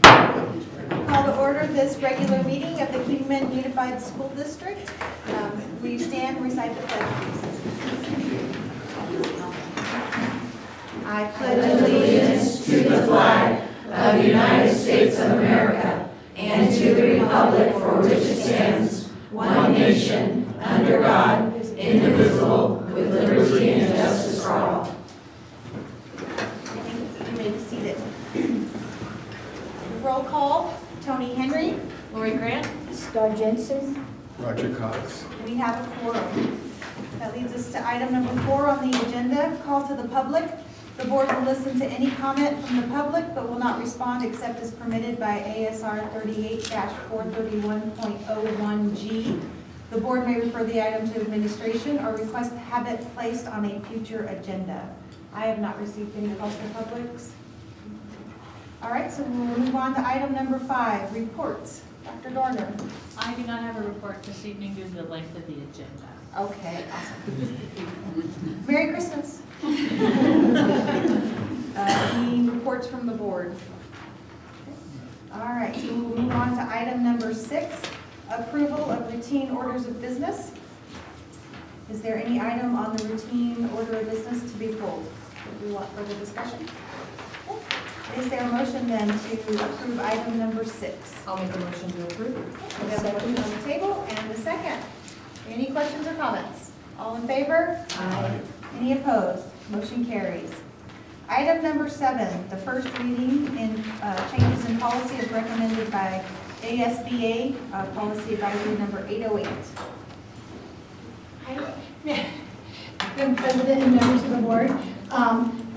Call to order this regular meeting of the Kingman Unified School District. Will you stand and recite the pledge, please? I pledge allegiance to the flag of the United States of America and to the republic for which it stands, one nation, under God, indivisible, with liberty and justice for all. You may be seated. Roll call, Tony Henry. Lori Grant. Star Jensen. Roger Cox. We have a quorum. That leads us to item number 4 on the agenda, call to the public. The board will listen to any comment from the public, but will not respond except as permitted by ASR 38-431.01G. The board may refer the item to administration or request to have it placed on a future agenda. I have not received any calls for publics. All right, so we'll move on to item number 5, reports. Dr. Dorner. I do not have a report this evening due to the length of the agenda. Okay, awesome. Merry Christmas. Any reports from the board? All right, so we'll move on to item number 6, approval of routine orders of business. Is there any item on the routine order of business to be pulled? Do we want further discussion? Is there a motion then to approve item number 6? I'll make a motion to approve. We have a motion on the table and a second. Any questions or comments? All in favor? Aye. Any opposed? Motion carries. Item number 7, the first reading in changes in policy as recommended by ASBA, policy advisory number 808. Madam President and members of the board,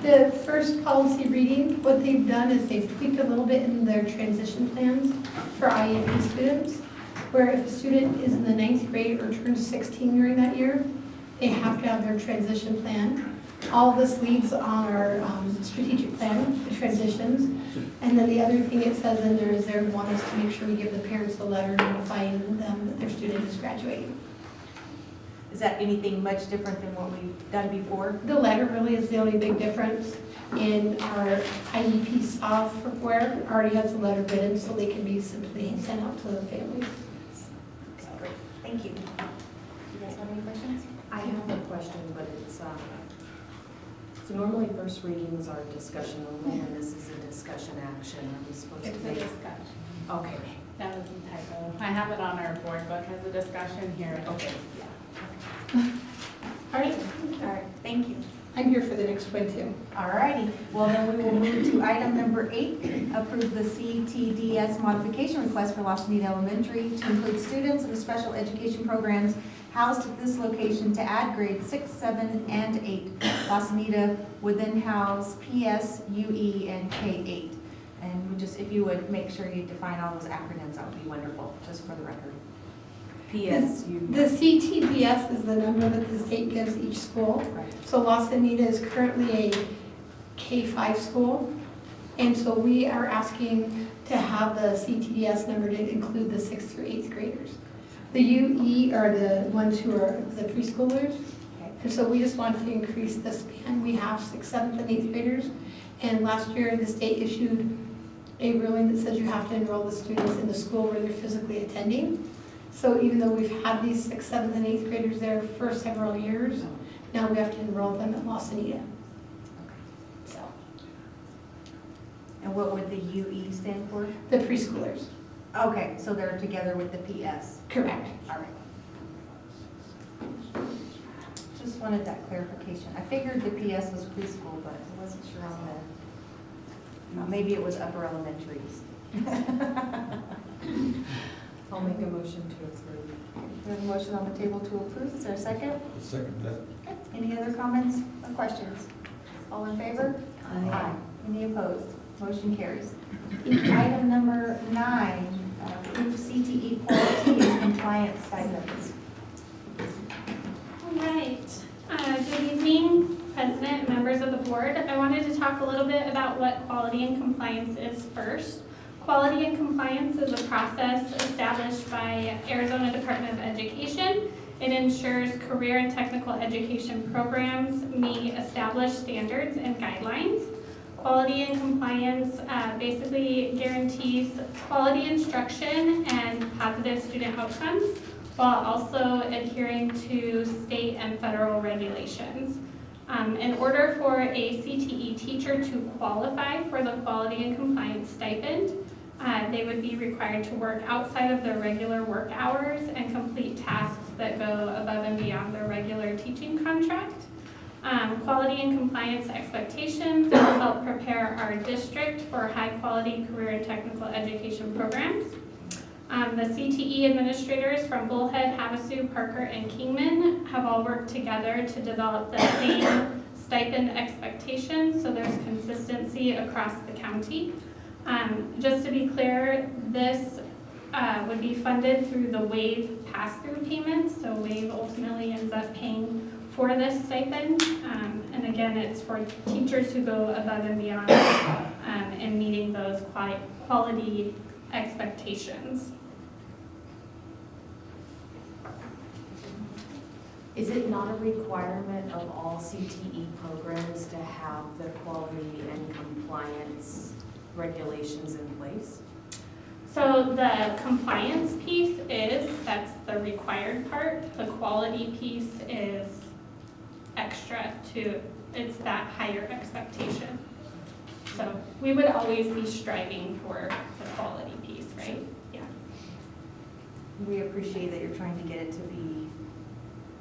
the first policy reading, what they've done is they've tweaked a little bit in their transition plans for IEP students, where if a student is in the 9th grade or turns 16 during that year, they have to have their transition plan. All of this leads on our strategic plan, the transitions. And then the other thing it says in there is they want us to make sure we give the parents a letter notifying them that their student is graduating. Is that anything much different than what we've done before? The letter really is the only big difference. In our IEP software already has a letter written, so they can be simply sent out to the families. Okay, great. Thank you. You guys have any questions? I have a question, but it's, so normally first readings are discussion only, and this is a discussion action. Are we supposed to It's a make? discussion. Okay. That was a typo. I have it on our board book as a discussion here. Okay. All right, All right, thank you. I'm here for the next one too. All righty. Well, then we will move to item number 8, approve the CTDS modification request for Los Anita Elementary to include students in the special education programs housed at this location to add grades 6, 7, and 8. Los Anita would then house PS, UE, and K8. And we just, if you would make sure you define all those acronyms, that would be wonderful, just for the record. PSU. The CTDS is the number that the state gives each school. Right. So Los Anita is currently a K-5 school. And so we are asking to have the CTDS number to include the 6th through 8th graders. The UE are the ones who are the preschoolers. Okay. And so we just want to increase the span. We have 6th, 7th, and 8th graders. And last year, the state issued a ruling that says you have to enroll the students in the school where they're physically attending. So even though we've had these 6th, 7th, and 8th graders there for several years, now we have to enroll them at Los Anita. So, And what would the UE stand for? the preschoolers, Okay, so they're together with the PS. correct. All right. Just wanted that clarification. I figured the PS was preschool, but I wasn't sure on the, maybe it was upper elementaries. I'll make a motion to approve. We have a motion on the table to approve. Is there a second? I'll second that. Okay. Any other comments or questions? All in favor? Aye. Any opposed? Motion carries. Item number 9, approve CTE quality and compliance stipends. All right. Good evening, President and members of the board. I wanted to talk a little bit about what quality and compliance is first. Quality and compliance is a process established by Arizona Department of Education. It ensures career and technical education programs meet established standards and guidelines. quality and compliance basically guarantees quality instruction and positive student outcomes while also adhering to state and federal regulations. In order for a CTE teacher to qualify for the quality and compliance stipend, they would be required to work outside of their regular work hours and complete tasks that go above and beyond their regular teaching contract. Quality and compliance expectations will help prepare our district for high-quality career and technical education programs. The CTE administrators from Bullhead, Havasu, Parker, and Kingman have all worked together to develop the same stipend expectations, so there's consistency across the county. Just to be clear, this would be funded through the WAVE pass-through payments, so WAVE ultimately ends up paying for this stipend, and again, it's for teachers who go above and beyond in meeting those quality expectations. Is it not a requirement of all CTE programs to have the quality and compliance regulations in place? So the compliance piece that's the required part. The quality piece is extra it's that higher expectation. So we would always be striving for the quality piece, right? Yeah. We appreciate that you're trying to get it to be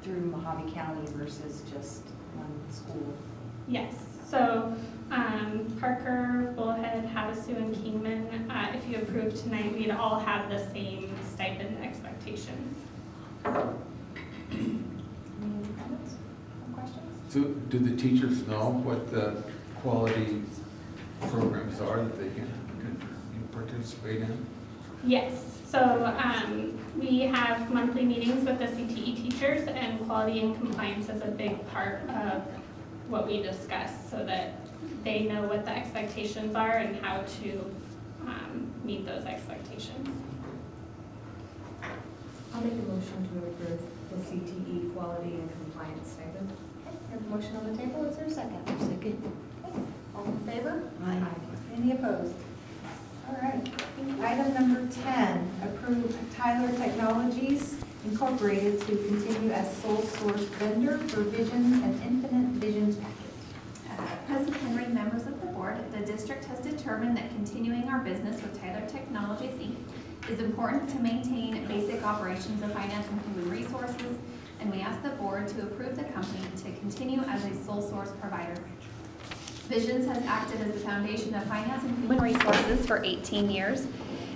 through Mojave County versus just one school. Yes. So Parker, Bullhead, Havasu, and Kingman, if you approve tonight, we'd all have the same stipend expectations. Any comments or questions? So do the teachers know what the quality programs are that they can participate in? Yes. So we have monthly meetings with the CTE teachers, and quality and compliance is a big part of what we discuss so that they know what the expectations are and how to meet those expectations. I'll make a motion to approve the CTE quality and compliance stipend. Okay, we have a motion on the table. Is there a second? Second. All in favor? Aye. Any opposed? All right. Item number 10, approve Tyler Technologies Incorporated to continue as sole source vendor for Visions and Infinite Visions package. President Henry, members of the board, the district has determined that continuing our business with Tyler Technologies Inc. is important to maintain basic operations of finance and human resources, and we ask the board to approve the company to continue as a sole source provider. Visions has acted as the foundation of finance and human resources for 18 years.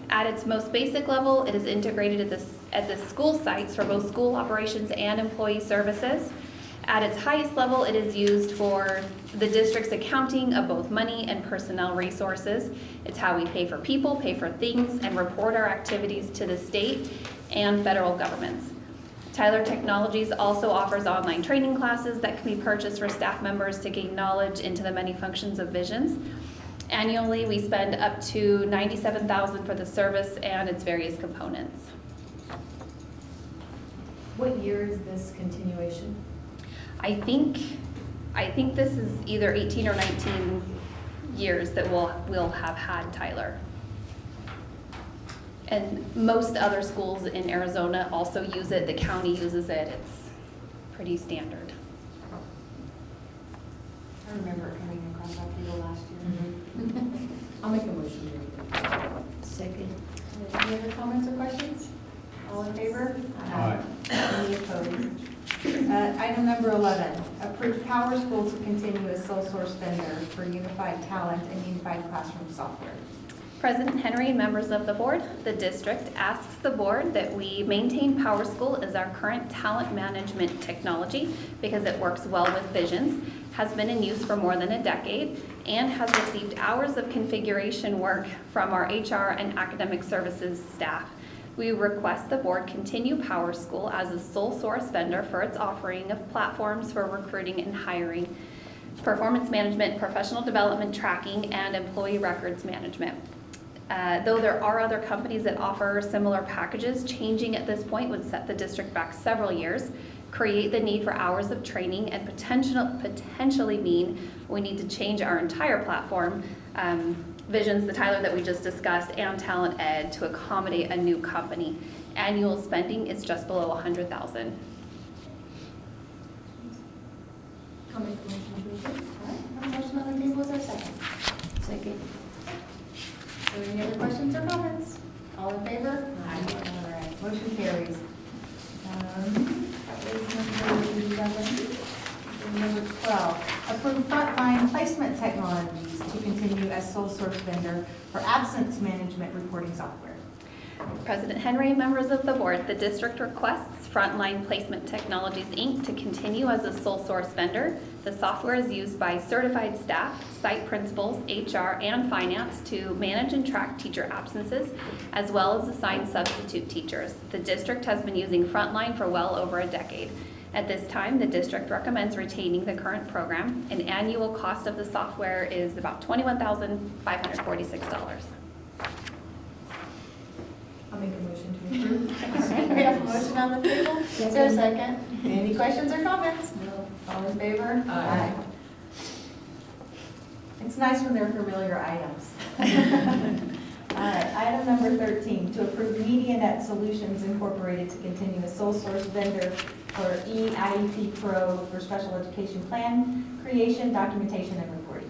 At its most basic level, it is integrated at the school sites for both school operations and employee services. At its highest level, it is used for the district's accounting of both money and personnel resources. It's how we pay for people, pay for things, and report our activities to the state and federal governments. Tyler Technologies also offers online training classes that can be purchased for staff members to gain knowledge into the many functions of Visions. Annually, we spend up to $97,000 for the service and its various components. What year is this continuation? I think this is either 18 or 19 years that we'll have had Tyler. And most other schools in Arizona also use it. The county uses it. It's pretty standard. I remember coming in contact with you last year. I'll make a motion to approve. Second. Any other comments or questions? All in favor? Aye. Any opposed? Item number 11, approve Power School to continue as sole source vendor for Unified Talent and Unified Classroom Software. President Henry and members of the board, the district asks the board that we maintain PowerSchool as our current talent management technology because it works well with Visions, has been in use for more than a decade, and has received hours of configuration work from our HR and academic services staff. We request the board continue PowerSchool as a sole source vendor for its offering of platforms for recruiting and hiring, performance management, professional development tracking, and employee records management. Though there are other companies that offer similar packages, changing at this point would set the district back several years. create the need for hours of training, and potentially mean we need to change our entire platform, Visions, the Tyler that we just discussed, and Talent Ed to accommodate a new company. Annual spending is just below $100,000. I'll make a motion to approve. All right, a motion on the table, is there a second? Second. Are there any other questions or comments? All in favor? Aye. All right, motion carries. That was number 11. Number 12, approve frontline placement technologies to continue as sole source vendor for absence management reporting software. President Henry, members of the board, the district requests Frontline Placement Technologies, Inc. to continue as a sole source vendor. The software is used by certified staff, site principals, HR, and finance to manage and track teacher absences, as well as assign substitute teachers. The district has been using Frontline for well over a decade. At this time, the district recommends retaining the current program. An annual cost of the software is about $21,546. I'll make a motion to approve. All right, we have a motion on the table. Is there a second? Any questions or comments? No. All in favor? Aye. It's nice when they're familiar items. All right, item number 13, to approve MediaNet Solutions Incorporated to continue as sole source vendor for eIEP Pro for special education plan creation, documentation, and reporting.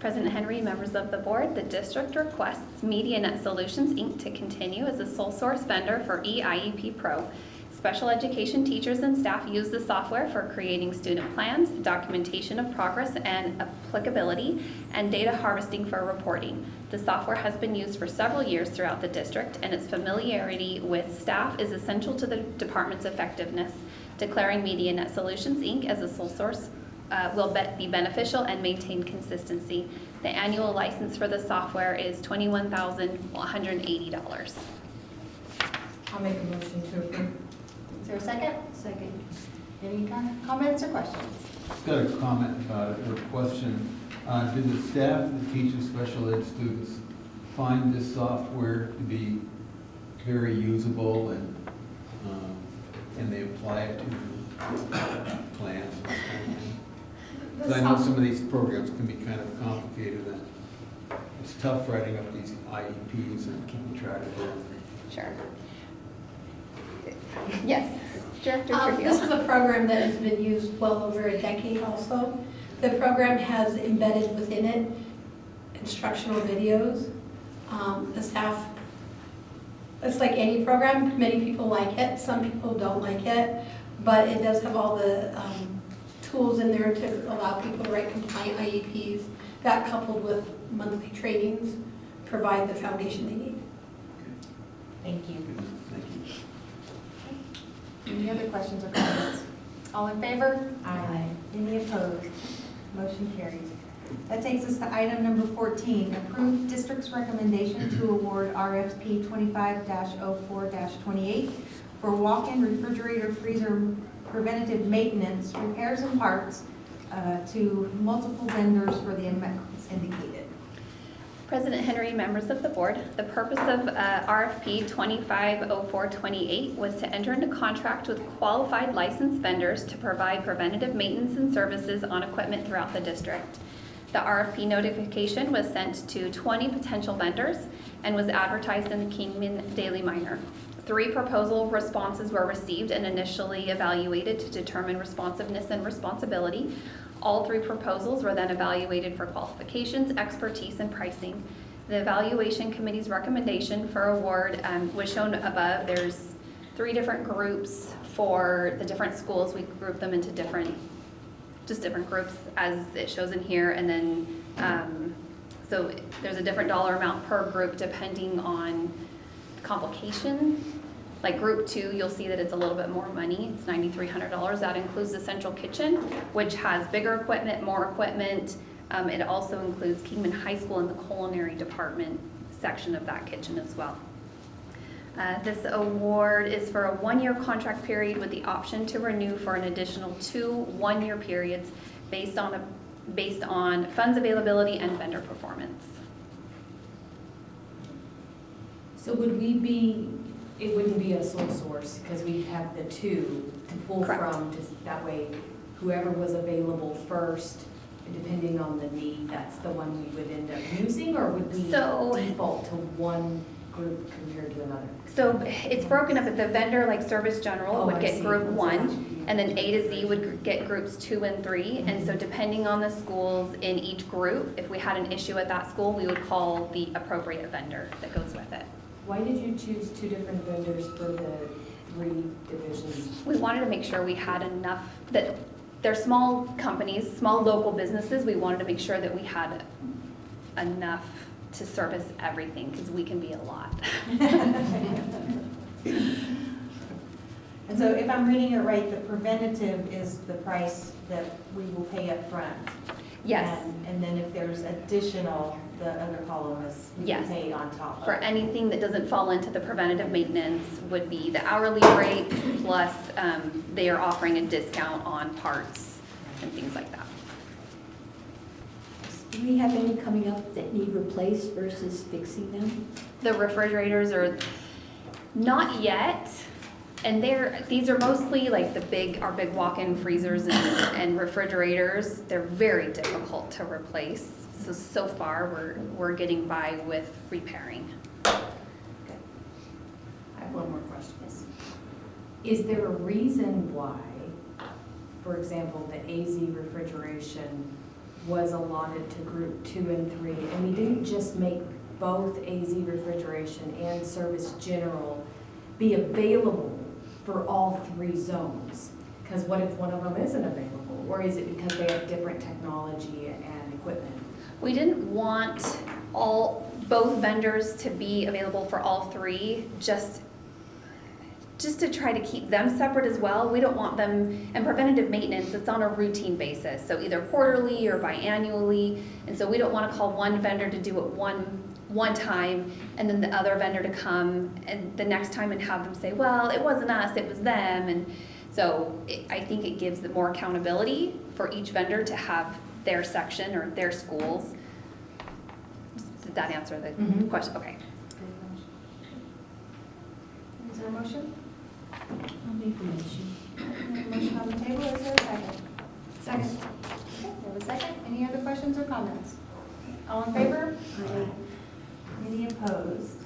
President Henry, members of the board, the district requests MediaNet Solutions, Inc. to continue as a sole source vendor for eIEP Pro. Special education teachers and staff use the software for creating student plans, documentation of progress and applicability, and data harvesting for reporting. The software has been used for several years throughout the district, and its familiarity with staff is essential to the department's effectiveness. Declaring MediaNet Solutions, Inc. as a sole source will be beneficial and maintain consistency. The annual license for the software is $21,180. I'll make a motion to approve. Is there a second? Second. Any comments or questions? I've got a comment about it, or a question. Do the staff that teaches special ed students find this software to be very usable, and can they apply it to plans? Because I know some of these programs can be kind of complicated, and it's tough writing up these IEPs and keeping track of them. Sure. Yes, Director This Trujillo. is a program that has been used well over a decade also. The program has embedded within it instructional videos. The staff, it's like any program, many people like it, some people don't like it, but it does have all the tools in there to allow people to write compliant IEPs. That coupled with monthly trainings provide the foundation they need. Thank you. Thank you. Any other questions or comments? All in favor? Aye. Any opposed? Motion carries. That takes us to item number 14, approve district's recommendation to award RFP 25-04-28 for walk-in refrigerator freezer preventative maintenance, repairs and parts to multiple vendors for the amounts indicated. President Henry, members of the board, the purpose of RFP 250428 was to enter into contract with qualified licensed vendors to provide preventative maintenance and services on equipment throughout the district. The RFP notification was sent to 20 potential vendors and was advertised in the Kingman Daily Miner. 3 proposal responses were received and initially evaluated to determine responsiveness and responsibility. All 3 proposals were then evaluated for qualifications, expertise, and pricing. The evaluation committee's recommendation for award was shown above. There's 3 different groups for the different schools. We group them into different groups as it shows in here, and then so there's a different dollar amount per group depending on complication. Like group 2, you'll see that it's a little bit more money. It's $9,300. That includes the central kitchen, which has bigger equipment, more equipment. It also includes Kingman High School and the culinary department section of that kitchen as well. This award is for a 1-year contract period with the option to renew for an additional 2 1-year periods based on funds availability and vendor performance. So would we be, it wouldn't be a sole source because we have the 2 to pull Correct. from, just that way whoever was available first, depending on the need, that's the one we would end up using, or would we So- default to one group compared to another? So it's broken up, but the vendor, like Service General, Oh, would I get see. group 1, and then A to Z would get groups 2 and 3. And so depending on the schools in each group, if we had an issue at that school, we would call the appropriate vendor that goes with it. Why did you choose 2 different vendors for the 3 divisions? We wanted to make sure we had enough, that they're small companies, small local businesses, we wanted to make sure that we had enough to service everything, because we can be a lot. And so if I'm reading it right, the preventative is the price that we will pay up front. Yes, And then if there's additional, the other column is Yes. paid on top of. for anything that doesn't fall into the preventative maintenance would be the hourly rate, plus they are offering a discount on parts and things like that. Do we have any coming up that need replaced versus fixing them? The refrigerators are not yet, and these are mostly like our big walk-in freezers and refrigerators. They're very difficult to replace. So far we're getting by with repairing. I have one more question. Is there a reason why, for example, the AZ refrigeration was allotted to group 2 and 3, and we didn't just make both AZ refrigeration and Service General be available for all 3 zones? Because what if one of them isn't available? Or is it because they have different technology and equipment? We didn't want both vendors to be available for all 3, just to try to keep them separate as well. We don't want them, and preventative maintenance, it's on a routine basis, so either quarterly or biannually, and so we don't want to call one vendor to do it one time, and then the other vendor to come and the next time and have them say, well, it wasn't us, it was them. And so I think it gives them more accountability for each vendor to have their section or their schools. Did that answer the question? Okay. Is there a motion? I'll make a motion. Motion on the table, is there a second? Second. Okay, we have a second. Any other questions or comments? All in favor? Any opposed?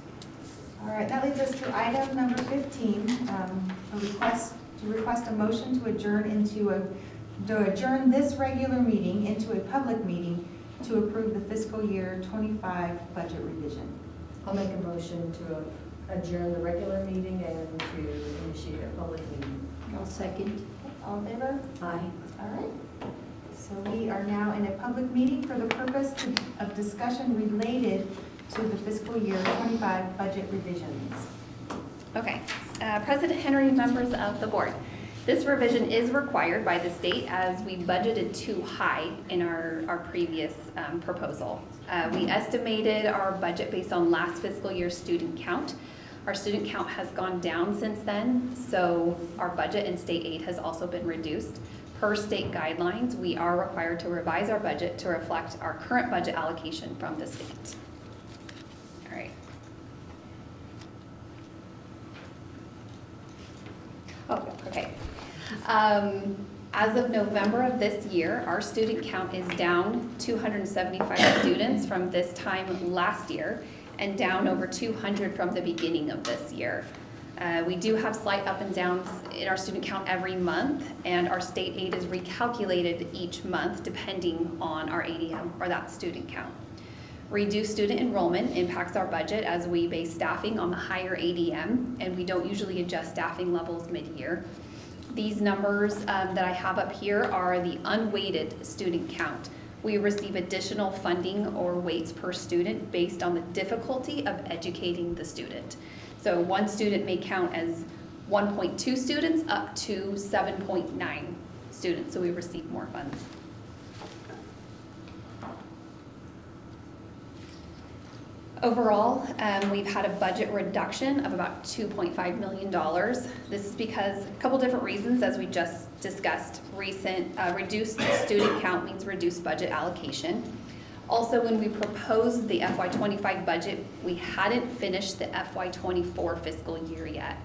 All right, that leads us to item number 15, to request a motion to adjourn this regular meeting into a public meeting to approve the fiscal year 25 budget revision. I'll make a motion to adjourn the regular meeting and to initiate a public meeting. I'll second. All in favor? Aye. All right. So we are now in a public meeting for the purpose of discussion related to the fiscal year 25 budget revisions. Okay. President Henry, members of the board. This revision is required by the state as we budgeted too high in our previous proposal. We estimated our budget based on last fiscal year's student count. Our student count has gone down since then, so our budget and state aid has also been reduced. Per state guidelines, we are required to revise our budget to reflect our current budget allocation from the state. All right. Oh, okay. As of November of this year, our student count is down 275 students from this time last year and down over 200 from the beginning of this year. We do have slight up and downs in our student count every month, and our state aid is recalculated each month depending on our ADM or that student count. Reduced student enrollment impacts our budget as we base staffing on the higher ADM, and we don't usually adjust staffing levels mid-year. These numbers that I have up here are the unweighted student count. We receive additional funding or weights per student based on the difficulty of educating the student. So one student may count as 1.2 students up to 7.9 students, so we receive more funds. Overall, we've had a budget reduction of about $2.5 million. This is because a couple different reasons, as we just discussed. Reduced student count means reduced budget allocation. Also, when we proposed the FY25 budget, we hadn't finished the FY24 fiscal year yet.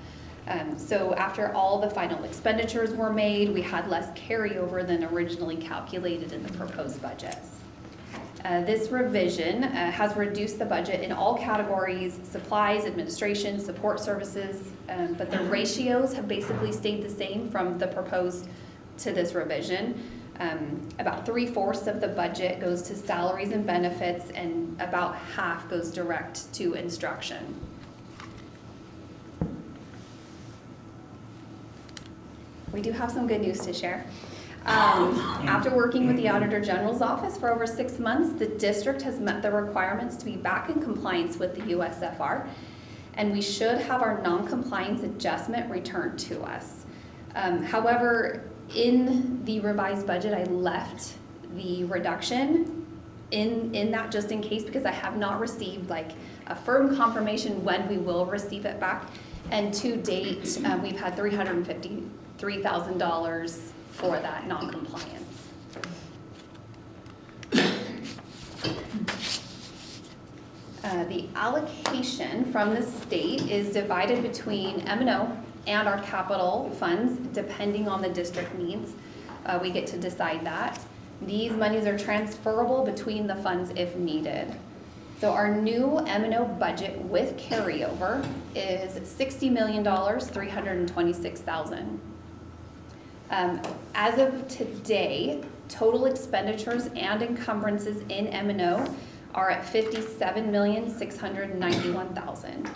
So after all the final expenditures were made, we had less carryover than originally calculated in the proposed budget. This revision has reduced the budget in all categories: supplies, administration, support services, but the ratios have basically stayed the same from the proposed to this revision. About 3/4 of the budget goes to salaries and benefits, and about half goes direct to instruction. We do have some good news to share. After working with the Auditor General's office for over 6 months, the district has met the requirements to be back in compliance with the USFR, and we should have our non-compliance adjustment returned to us. However, in the revised budget, I left the reduction in that just in case, because I have not received like a firm confirmation when we will receive it back. And to date, we've had $353,000 for that non-compliance. The allocation from the state is divided between M&O and our capital funds, depending on the district needs. We get to decide that. These monies are transferable between the funds if needed. So our new M&O budget with carryover is $60,326,000. As of today, total expenditures and encumbrances in M&O are at $57,691,000.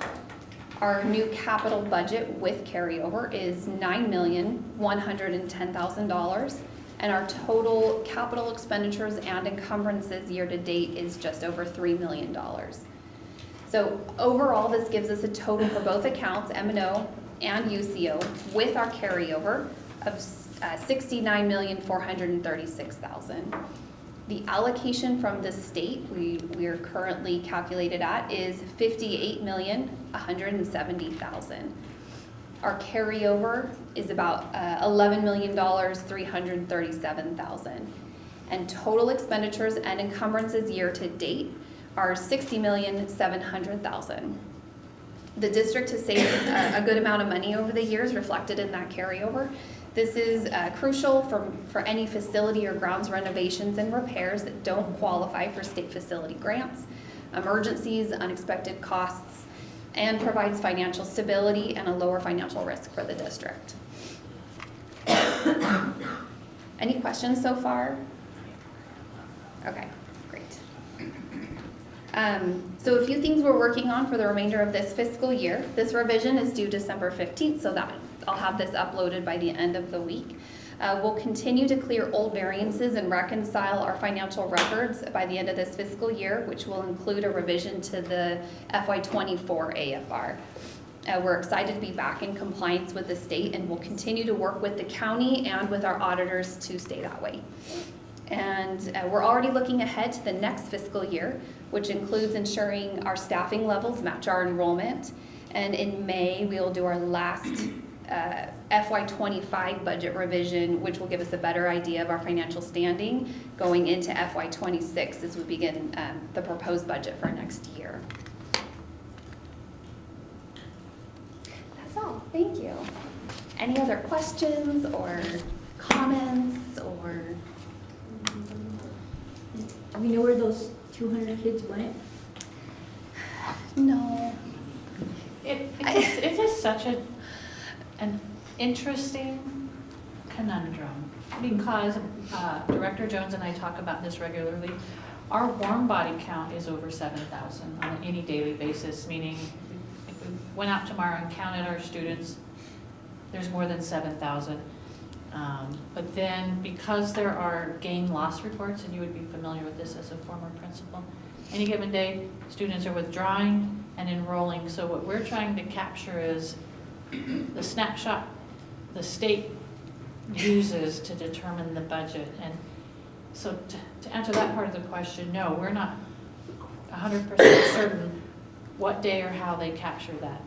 Our new capital budget with carryover is $9,110,000, and our total capital expenditures and encumbrances year to date is just over $3 million. So overall, this gives us a total for both accounts, M&O and UCO, with our carryover of $69,436,000. The allocation from the state we are currently calculated at is $58,170,000. Our carryover is about $11,337,000. And total expenditures and encumbrances year to date are $60,700,000. The district has saved a good amount of money over the years reflected in that carryover. This is crucial for any facility or grounds renovations and repairs that don't qualify for state facility grants, emergencies, unexpected costs, and provides financial stability and a lower financial risk for the district. Any questions so far? Okay, great. So a few things we're working on for the remainder of this fiscal year. This revision is due December 15th, so that I'll have this uploaded by the end of the week. We'll continue to clear old variances and reconcile our financial records by the end of this fiscal year, which will include a revision to the FY24 AFR. We're excited to be back in compliance with the state, and we'll continue to work with the county and with our auditors to stay that way. And we're already looking ahead to the next fiscal year, which includes ensuring our staffing levels match our enrollment. And in May, we will do our last FY25 budget revision, which will give us a better idea of our financial standing going into FY26 as we begin the proposed budget for next year. That's all. Thank you. Any other questions or comments or? Do we know where those 200 kids went? No. It is such an interesting conundrum, because Director Jones and I talk about this regularly. Our warm body count is over 7,000 on any daily basis, meaning if we went out tomorrow and counted our students, there's more than 7,000. But then, because there are gain-loss reports, and you would be familiar with this as a former principal, any given day, students are withdrawing and enrolling. So what we're trying to capture is the snapshot the state uses to determine the budget. And so to answer that part of the question, no, we're not 100% certain what day or how they capture that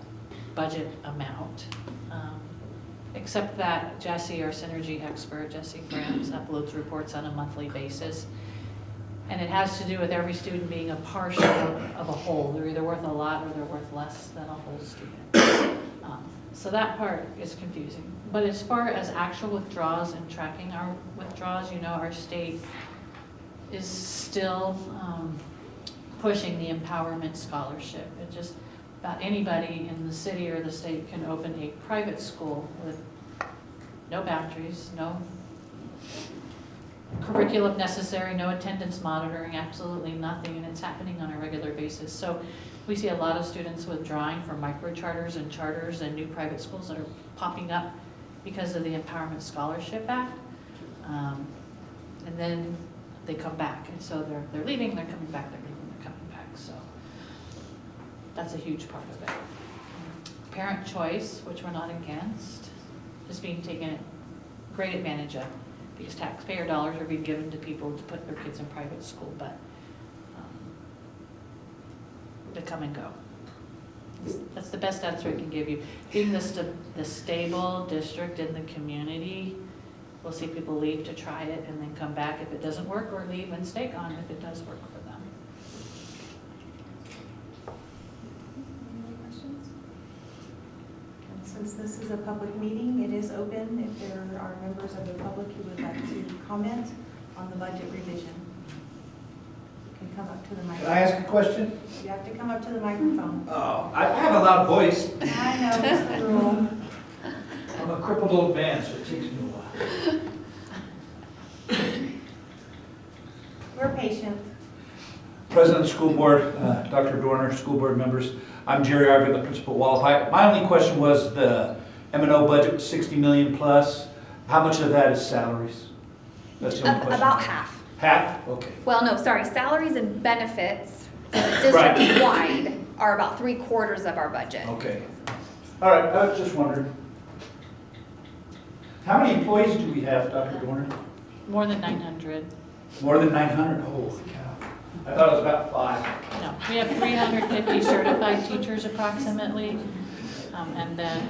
budget amount. Except that Jesse, our synergy expert, Jesse Grams, uploads reports on a monthly basis. And it has to do with every student being a partial of a whole. They're either worth a lot or they're worth less than a whole student. So that part is confusing. But as far as actual withdrawals and tracking our withdrawals, you know, our state is still pushing the empowerment scholarship. It just, about anybody in the city or the state can open a private school with no boundaries, no curriculum necessary, no attendance monitoring, absolutely nothing, and it's happening on a regular basis. So we see a lot of students withdrawing from micro charters and new private schools that are popping up because of the Empowerment Scholarship Act. And then they come back, and so they're leaving, they're coming back, they're leaving, they're coming back. So that's a huge part of it. Parent choice, which we're not against, is being taken great advantage of because taxpayer dollars are being given to people to put their kids in private school, but they come and go. That's the best answer I can give you. Being the stable district in the community, we'll see people leave to try it and then come back if it doesn't work, or leave and stay on if it does work for them. Any other questions? And since this is a public meeting, it is open if there are members of the public who would like to comment on the budget revision. You can come up to the Can I microphone. ask a question? You have to come up to the microphone. Oh, I have a loud voice. I know, it's the rule. I'm a crippled old man, so it takes me a while. We're patient. President of the School Board, Dr. Dorner, school board members, I'm Jerry Arvey, the principal at Wallapai. My only question was the M&O budget was 60 million plus. How much of that is salaries? That's the only question. About half. Half? Okay. Well, no, sorry, salaries and benefits Right. district-wide are about 3/4 of our budget. Okay. All right, I was just wondering. How many employees do we have, Dr. Dorner? More than 900. More than 900? Holy cow. I thought it was about 5. No, we have 350 certified teachers approximately, and then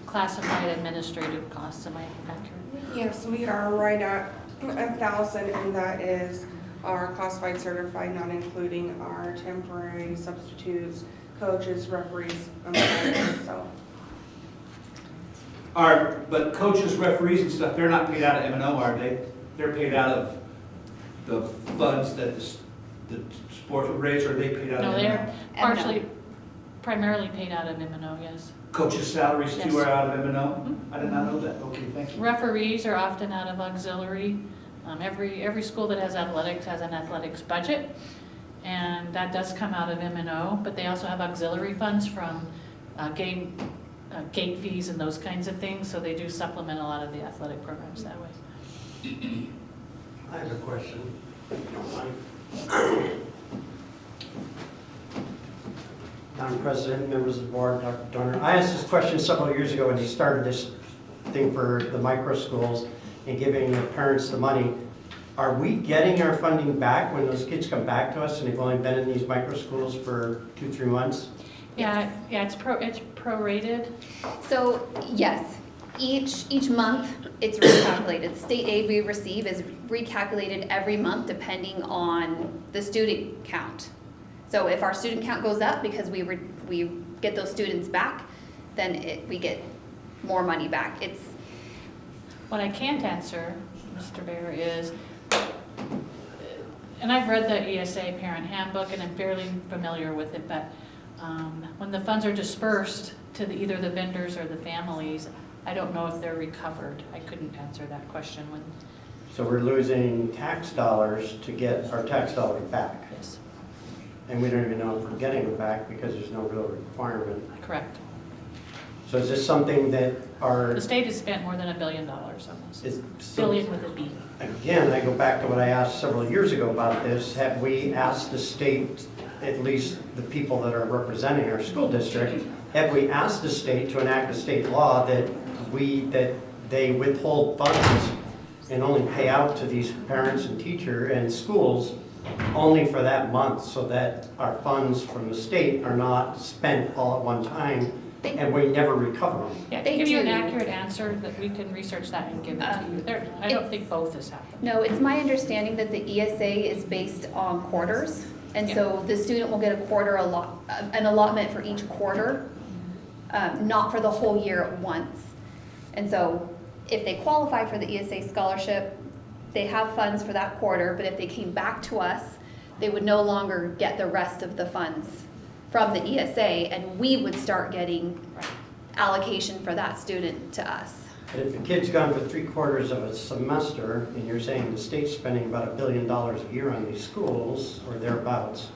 classified administrative costs. Am I accurate? Yes, we are right at 1,000, and that is our classified certified, not including our temporary substitutes, coaches, referees, so. But coaches, referees and stuff, they're not paid out of M&O, are they? They're paid out of the funds that the sport would raise, or are they paid out of No, M&O? they're partially, primarily paid out of M&O, yes. Coaches' salaries Yes. too are out of M&O? Mhm. I did not know that. Okay, thank you. Referees are often out of auxiliary. Every school that has athletics has an athletics budget, and that does come out of M&O, but they also have auxiliary funds from gate fees and those kinds of things, so they do supplement a lot of the athletic programs that way. I have a question, if you don't mind. Madam President, members of the board, Dr. Donner. I asked this question several years ago when you started this thing for the micro schools and giving the parents the money. Are we getting our funding back when those kids come back to us and they've only been in these micro schools for 2-3 months? Yeah, it's prorated. So, yes, each month it's recalculated. The state aid we receive is recalculated every month depending on the student count. So if our student count goes up because we get those students back, then we get more money back. What I can't answer, Mr. Bear, is, and I've read the ESA parent handbook and I'm fairly familiar with it, but when the funds are dispersed to either the vendors or the families, I don't know if they're recovered. I couldn't answer that question when. So we're losing tax dollars to get our tax dollars back. Yes, And we don't even know if we're getting them back because there's no real requirement. correct. So is this something that The state has spent more than $1 billion on this. Billion with a B. Again, I go back to what I asked several years ago about this. Have we asked the state, at least the people that are representing our school district, have we asked the state to enact a state law that they withhold funds and only pay out to these parents and teacher and schools only for that month, so that our funds from the state are not spent all at one time and we never recover them? Yeah, to They give you an do. accurate answer, that we can research that and give it to you. I don't think both has happened. No, it's my understanding that the ESA is based on quarters. And so the student will get an allotment for each quarter. not for the whole year at once. And so if they qualify for the ESA scholarship, they have funds for that quarter, but if they came back to us, they would no longer get the rest of the funds from the ESA, and we would start getting allocation for that student to us. But if the kid's gone for 3/4 of a semester, and you're saying the state's spending about $1 billion a year on these schools, or thereabouts,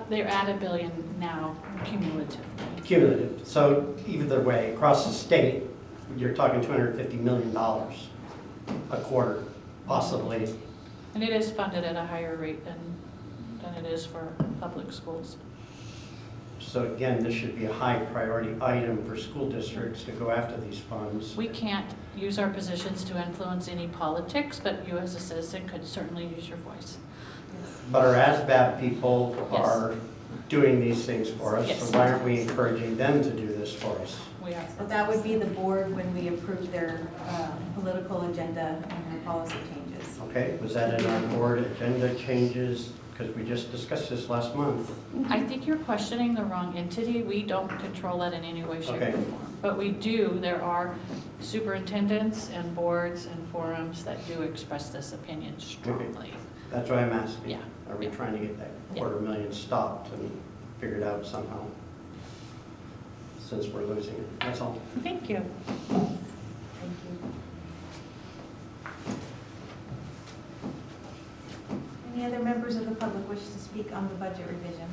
They're at $1 billion now cumulatively. cumulative. So either way, across the state, you're talking $250 million a quarter, possibly. And it is funded at a higher rate than it is for public schools. So again, this should be a high priority item for school districts to go after these funds. We can't use our positions to influence any politics, but you as a citizen could certainly use your voice. But our ASVAB people Yes. are doing these things for us, Yes. so why aren't we encouraging them to do this for us? We are. But that would be the board when we approve their political agenda and their policy changes. Okay, was that in our board agenda changes? Because we just discussed this last month. I think you're questioning the wrong entity. We don't control that in any way, shape, Okay. or form. But we do, there are superintendents and boards and forums that do express this opinion strongly. That's why I'm asking. Yeah. Are we trying to get that Yeah. $250,000 stopped and figured out somehow? Since we're losing it, that's all. Thank you. Thank you. Any other members of the public wish to speak on the budget revision?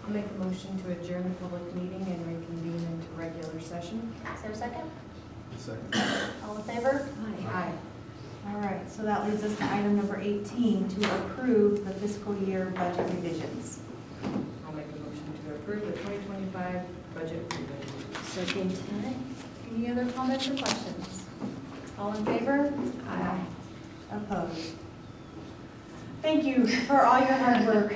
I'll make a motion to adjourn the public meeting and reconvene into regular session. Is there a second? Second. All in favor? Aye. All right, so that leads us to item number 18, to approve the fiscal year budget revisions. I'll make a motion to approve the 2025 budget revision. Second. Any other comments or questions? All in favor? Aye. Opposed? Thank you for all your hard work.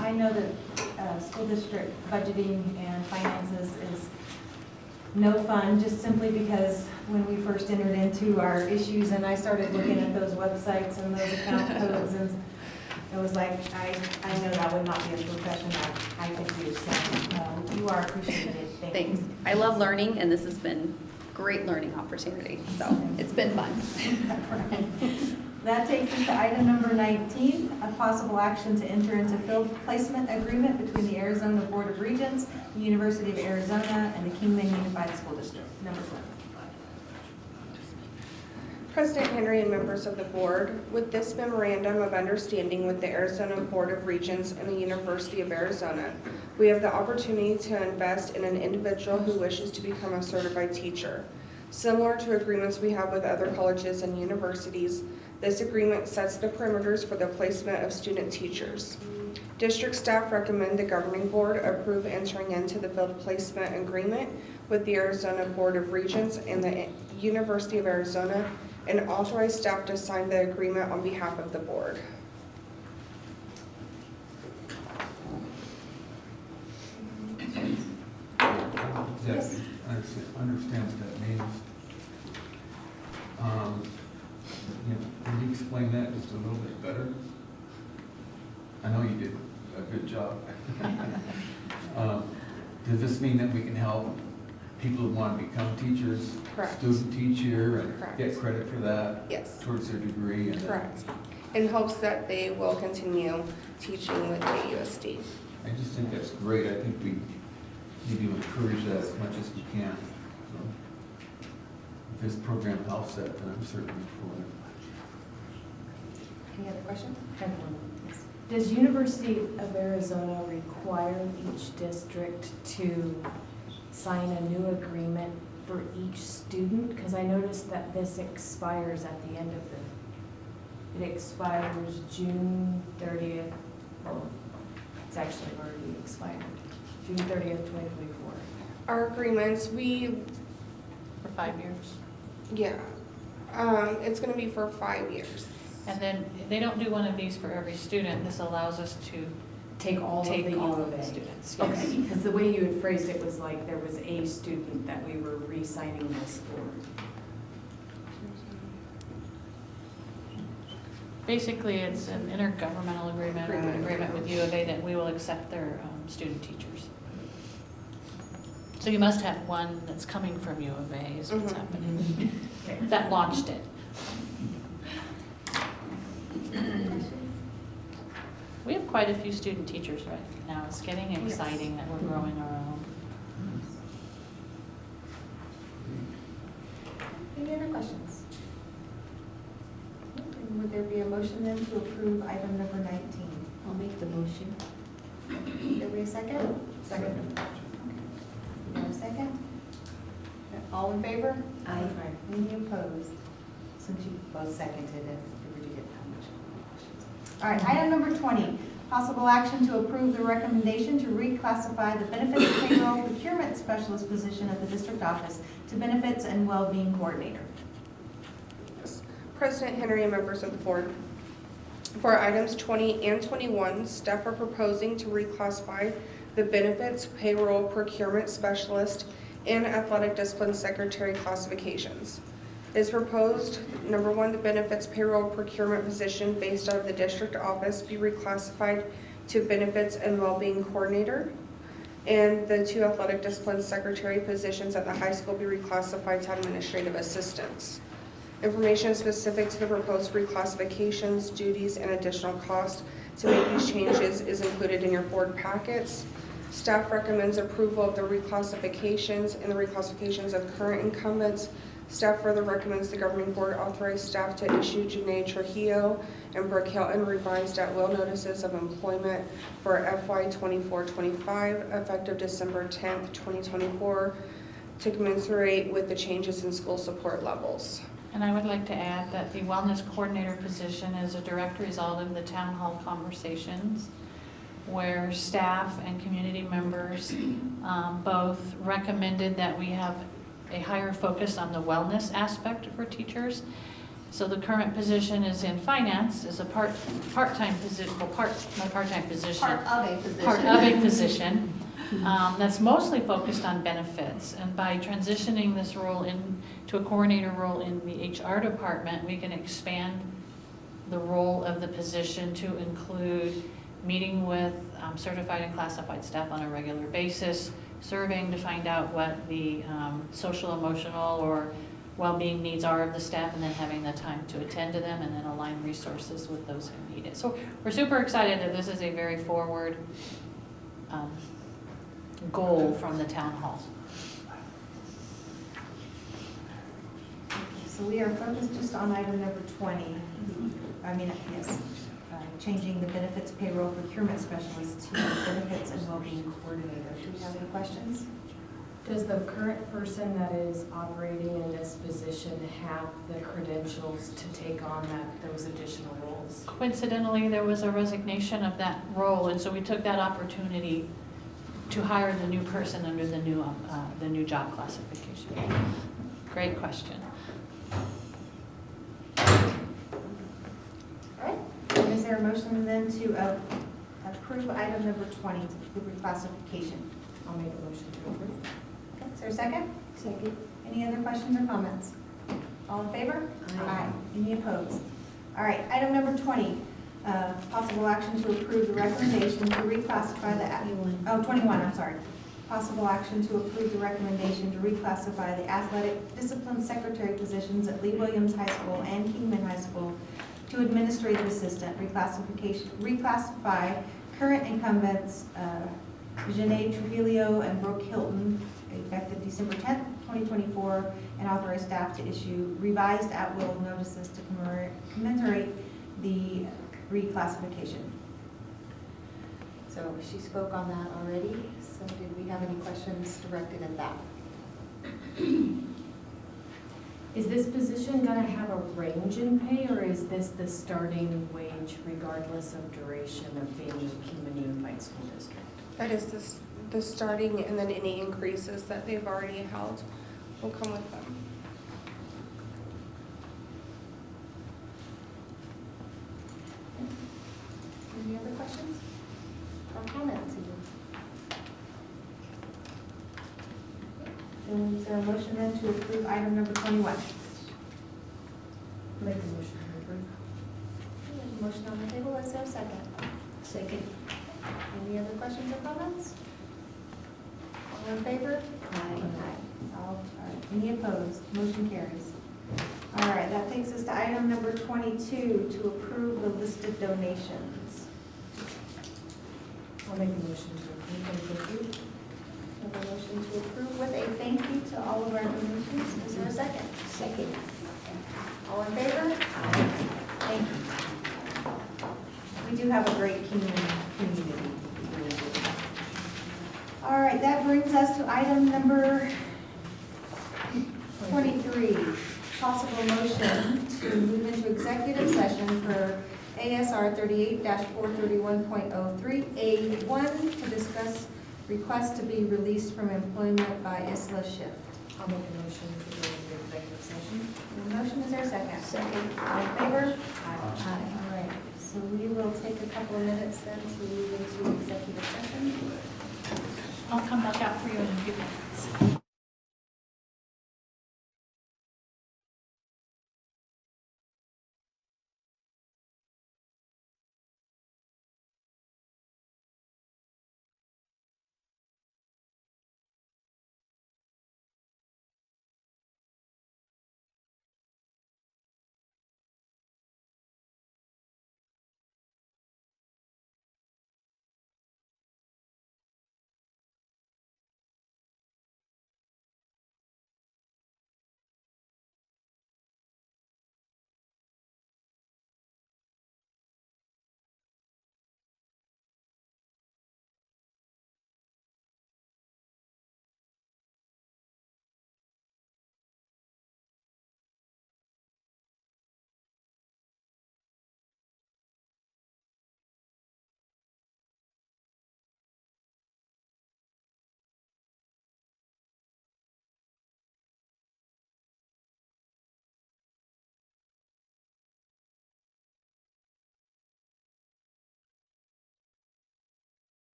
I know that school district budgeting and finances is no fun, just simply because when we first entered into our issues and I started looking at those websites and those account codes, and it was like, I know that would not be a profession that I could do, so you are appreciated. Thank you. Thanks. I love learning, and this has been great learning opportunity, so it's been fun. That takes us to item number 19, a possible action to enter into field placement agreement between the Arizona Board of Regents, the University of Arizona, and the Kingman Unified School District. Number 20. President Henry and members of the board, with this memorandum of understanding with the Arizona Board of Regents and the University of Arizona, we have the opportunity to invest in an individual who wishes to become a certified teacher. Similar to agreements we have with other colleges and universities, this agreement sets the perimeters for the placement of student teachers. District staff recommend the governing board approve entering into the field placement agreement with the Arizona Board of Regents and the University of Arizona, and authorize staff to sign the agreement on behalf of the board. Exactly. I understand what that means. Can you explain that just a little bit better? I know you did a good job. Does this mean that we can help people who want to become teachers? Correct. Student teacher and Correct. get credit for that? Yes. Towards their degree? And Correct. In hopes that they will continue teaching with AUSD. I just think that's great. I think we need to encourage that as much as we can. So, if this program helps that, then I'm certainly for it. Any other questions? Does University of Arizona require each district to sign a new agreement for each student? Because I noticed that this expires at the end of it expires June 30th, or it's actually already expired, June 30th, 2024. Our agreements, For 5 years. it's gonna be for 5 years. And then they don't do one of these for every student. This allows us to Take all of the take all U of of the A. students. Yes. Okay, because the way you had phrased it was like there was a student that we were re-signing this for. Basically, it's an intergovernmental agreement or an agreement with U of A that we will accept their student teachers. So you must have one that's coming from U of A is what's happening. That launched it. We have quite a few student teachers right now. It's getting exciting that we're growing our own. Any other questions? Would there be a motion then to approve item number 19? I'll make the motion. There be a second? Second. You have a second? All in favor? Aye. Any opposed? Since you both seconded it, we didn't have much questions. All right, item number 20, possible action to approve the recommendation to reclassify the benefits payroll procurement specialist position at the district office to benefits and well-being coordinator. President Henry and members of the board. For items 20 and 21, staff are proposing to reclassify the benefits payroll procurement specialist and athletic discipline secretary classifications. It is proposed, number one, the benefits payroll procurement position based out of the district office be reclassified to benefits and well-being coordinator, and the two athletic discipline secretary positions at the high school be reclassified to administrative assistants. Information specific to the proposed reclassifications, duties, and additional cost to make these changes is included in your board packets. Staff recommends approval of the reclassifications and the reclassifications of current incumbents. Staff further recommends the governing board authorize staff to issue Janae Trujillo and Brooke Hilton revised at-will notices of employment for FY 24-25 effective December 10th, 2024 to commensurate with the changes in school support levels. And I would like to add that the wellness coordinator position is a direct result of the town hall conversations where staff and community members both recommended that we have a higher focus on the wellness aspect for teachers. So the current position is in finance, is a part-time position, well, not part-time position. Part of a position. Part of a position that's mostly focused on benefits. And by transitioning this role into a coordinator role in the HR department, we can expand the role of the position to include meeting with certified and classified staff on a regular basis, surveying to find out what the social, emotional, or well-being needs are of the staff, and then having the time to attend to them and then align resources with those who need it. So we're super excited that this is a very forward goal from the town hall. So we are focused just on item number 20. Changing the benefits payroll procurement specialist to benefits and well-being coordinator. Do we have any questions? Does the current person that is operating in this position have the credentials to take on those additional roles? Coincidentally, there was a resignation of that role, and so we took that opportunity to hire the new person under the new job classification. Great question. All right. Is there a motion then to approve item number 20, the reclassification? I'll make a motion to approve. Okay, is there a second? Second. Any other questions or comments? All in favor? Aye. Any opposed? All right, item number 20, possible action to approve the recommendation to reclassify the, 21, I'm sorry. Possible action to approve the recommendation to reclassify the athletic discipline secretary positions at Lee Williams High School and Kingman High School to administrative assistant. Reclassify current incumbents, Janae Trujillo and Brooke Hilton, effective December 10th, 2024, and authorize staff to issue revised at-will notices to commensurate the reclassification. So she spoke on that already, so did we have any questions directed at that? Is this position going to have a range in pay, or is this the starting wage regardless of duration of being in Kingman Unified School District? That is the starting, and then any increases that they've already held will come with them. Any other questions or comments even? Then is there a motion then to approve item number 21? Make a motion to approve. Motion on the table, is there a second? Second. Any other questions or comments? All in favor? Aye. All right. Any opposed? Motion carries. All right, that takes us to item number 22, to approve the listed donations. I'll make a motion to approve and thank you. We have a motion to approve with a thank you to all of our donations. Is there a second? Second. All in favor? Thank you. We do have a great Kingman community. All right, that brings us to item number 23. Possible motion to move into executive session for ASR 38-431.03A1 to discuss request to be released from employment by Isla Shift. I'll make a motion to go into executive session. The motion, is there a second? Second. All in favor? Aye. All right, so we will take a couple of minutes then to move into executive session. I'll come back out for you in a few minutes.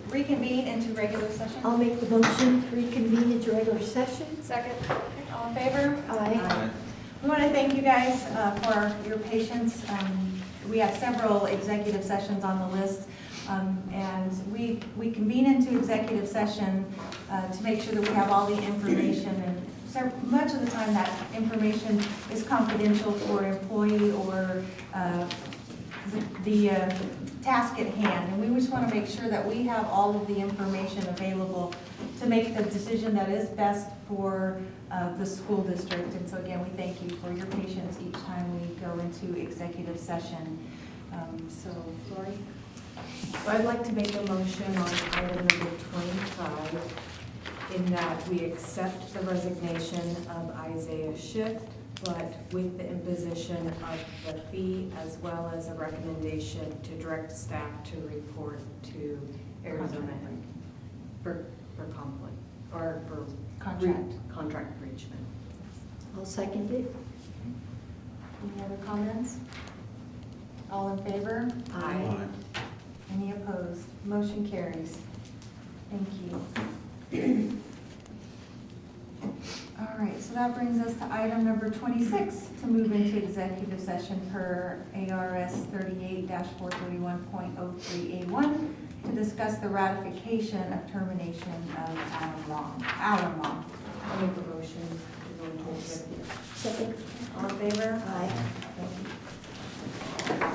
Reconvene into regular session. I'll make the motion to reconvene into regular session. Second. All in favor? Aye. We want to thank you guys for your patience. We have several executive sessions on the list, and we convene into executive session to make sure that we have all the information, and so much of the time that information is confidential for employee or the task at hand, and we just want to make sure that we have all of the information available to make the decision that is best for the school district. And so again, we thank you for your patience each time we go into executive session. So, Lori? I'd like to make a motion on item number 25 in that we accept the resignation of Isaiah Schiff, but with the imposition of the fee as well as a recommendation to direct staff to report to Arizona for conflict or for contract breachment. I'll second it. Any other comments? All in favor? Aye. Any opposed? Motion carries. Thank you. All right, so that brings us to item number 26, to move into executive session per ARS 38-431.03A1 to discuss the ratification of termination of Alan Long. I'll make a motion to go into executive. Second. All in favor? Aye. Thank you.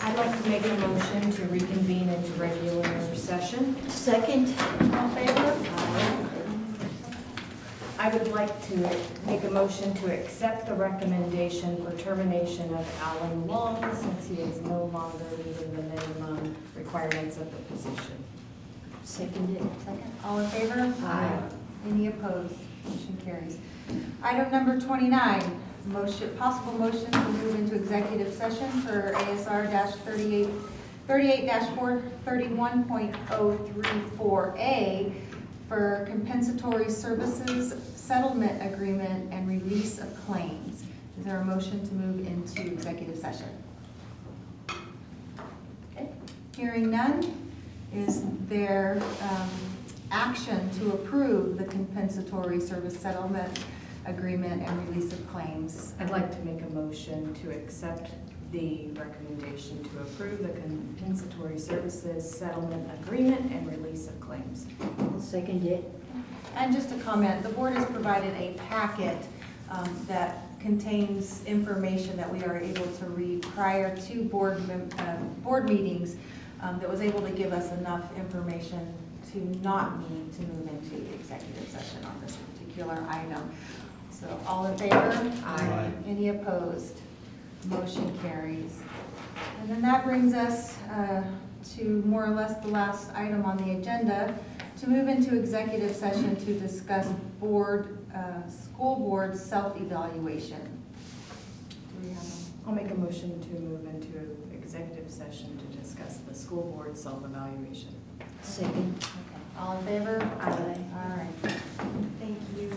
I'd like to make a motion to reconvene into regular session. Second. All in favor? I would like to make a motion to accept the recommendation for termination of Alan Long since he is no longer meeting the minimum requirements of the position. Seconded. Second. All in favor? Aye. Any opposed? Motion carries. Item number 29, possible motion to move into executive session for ASR-38-431.034A for compensatory services, settlement agreement, and release of claims. Is there a motion to move into executive session? Okay. Hearing none, is there action to approve the compensatory service settlement agreement and release of claims? I'd like to make a motion to accept the recommendation to approve the compensatory services settlement agreement and release of claims. I'll second it. And just a comment, the board has provided a packet that contains information that we are able to read prior to board meetings that was able to give us enough information to not need to move into executive session on this particular item. So all in favor? Aye. Any opposed? Motion carries. And then that brings us to more or less the last item on the agenda, to move into executive session to discuss school board self-evaluation. Do we have a- I'll make a motion to move into executive session to discuss the school board self-evaluation. Second. Okay. All in favor? Aye. All right. Thank you.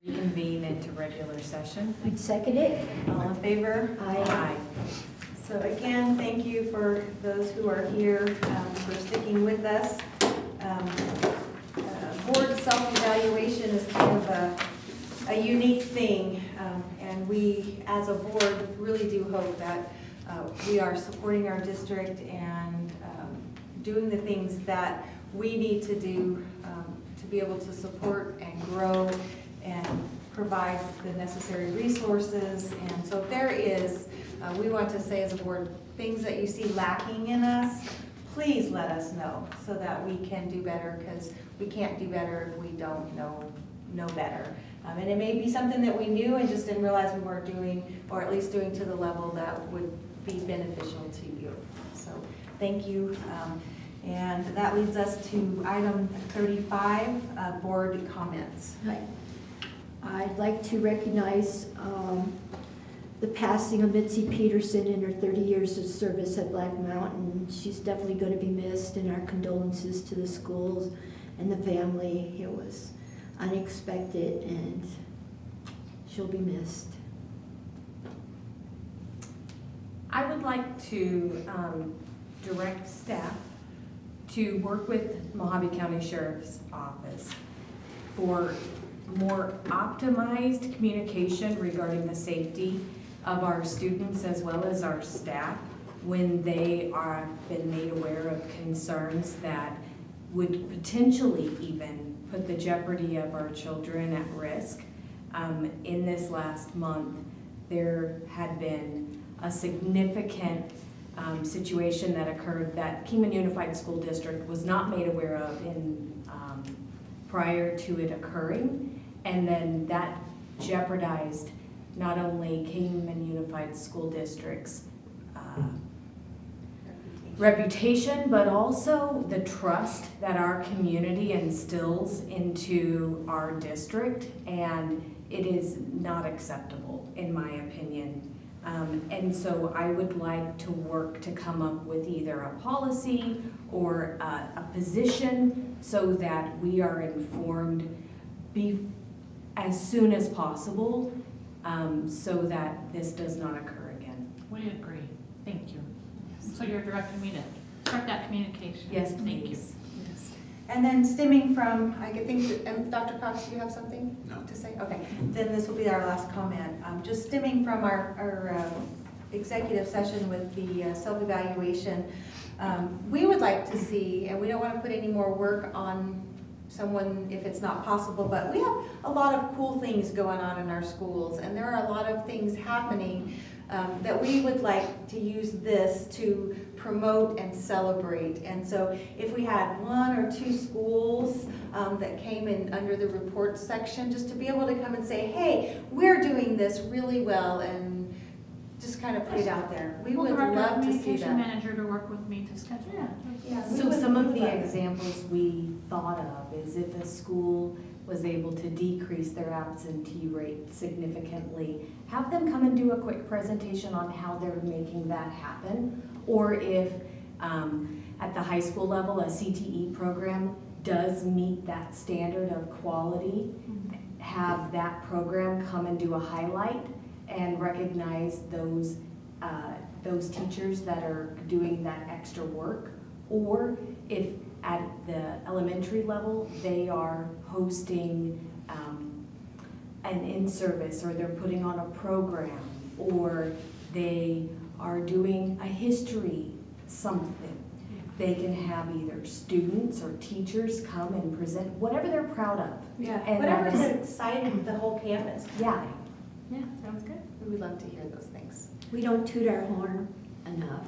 Reconvene into regular session. I'd second it. All in favor? Aye. So again, thank you for those who are here, for sticking with us. Board self-evaluation is kind of a unique thing, and we, as a board, really do hope that we are supporting our district and doing the things that we need to do to be able to support and grow and provide the necessary resources. And so if there is, we want to say as a board, things that you see lacking in us, please let us know so that we can do better, because we can't do better if we don't know better. And it may be something that we knew and just didn't realize we weren't doing, or at least doing to the level that would be beneficial to you. So thank you. And that leads us to item 35, board comments. I'd like to recognize the passing of Mitzi Peterson in her 30 years of service at Black Mountain. She's definitely going to be missed, and our condolences to the schools and the family. It was unexpected, and she'll be missed. I would like to direct staff to work with Mojave County Sheriff's Office for more optimized communication regarding the safety of our students as well as our staff when they are been made aware of concerns that would potentially even put the jeopardy of our children at risk. In this last month, there had been a significant situation that occurred that Kingman Unified School District was not made aware of in prior to it occurring, and then that jeopardized not only Kingman Unified School District's reputation, but also the trust that our community instills into our district, and it is not acceptable, in my opinion. And so I would like to work to come up with either a policy or a position so that we are informed as soon as possible, so that this does not occur again. We agree. Thank you. So you're directing me to start that communication? Yes, Thank you. please. And then stemming from, I could think, and Dr. Cox, do you have something No. to say? Okay, then this will be our last comment. Just stemming from our executive session with the self-evaluation, we would like to see, and we don't want to put any more work on someone if it's not possible, but we have a lot of cool things going on in our schools, and there are a lot of things happening that we would like to use this to promote and celebrate. And so if we had 1 or 2 schools that came in under the report section, just to be able to come and say, hey, we're doing this really well, and just kind of put it out there. We would We'll direct our love to see communication that. manager to work with me to schedule that. Yeah, we So would some of love the it. examples we thought of is if a school was able to decrease their absentee rate significantly, have them come and do a quick presentation on how they're making that happen. Or if at the high school level, a CTE program does meet that standard of quality, have that program come and do a highlight and recognize those teachers that are doing that extra work. Or if at the elementary level, they are hosting an in-service, or they're putting on a program, or they are doing a history something. They can have either students or teachers come and present whatever they're proud of. Yeah, And whatever's that exciting the whole campus. Yeah. Yeah, sounds good. We would love to hear those things. We don't toot our horn enough.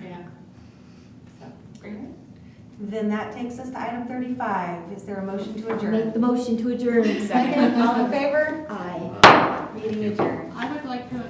Yeah. Then that takes us to item 35. Is there a motion to adjourn? Make the motion to adjourn. Second, all in favor? Aye. Meeting adjourned. I would like to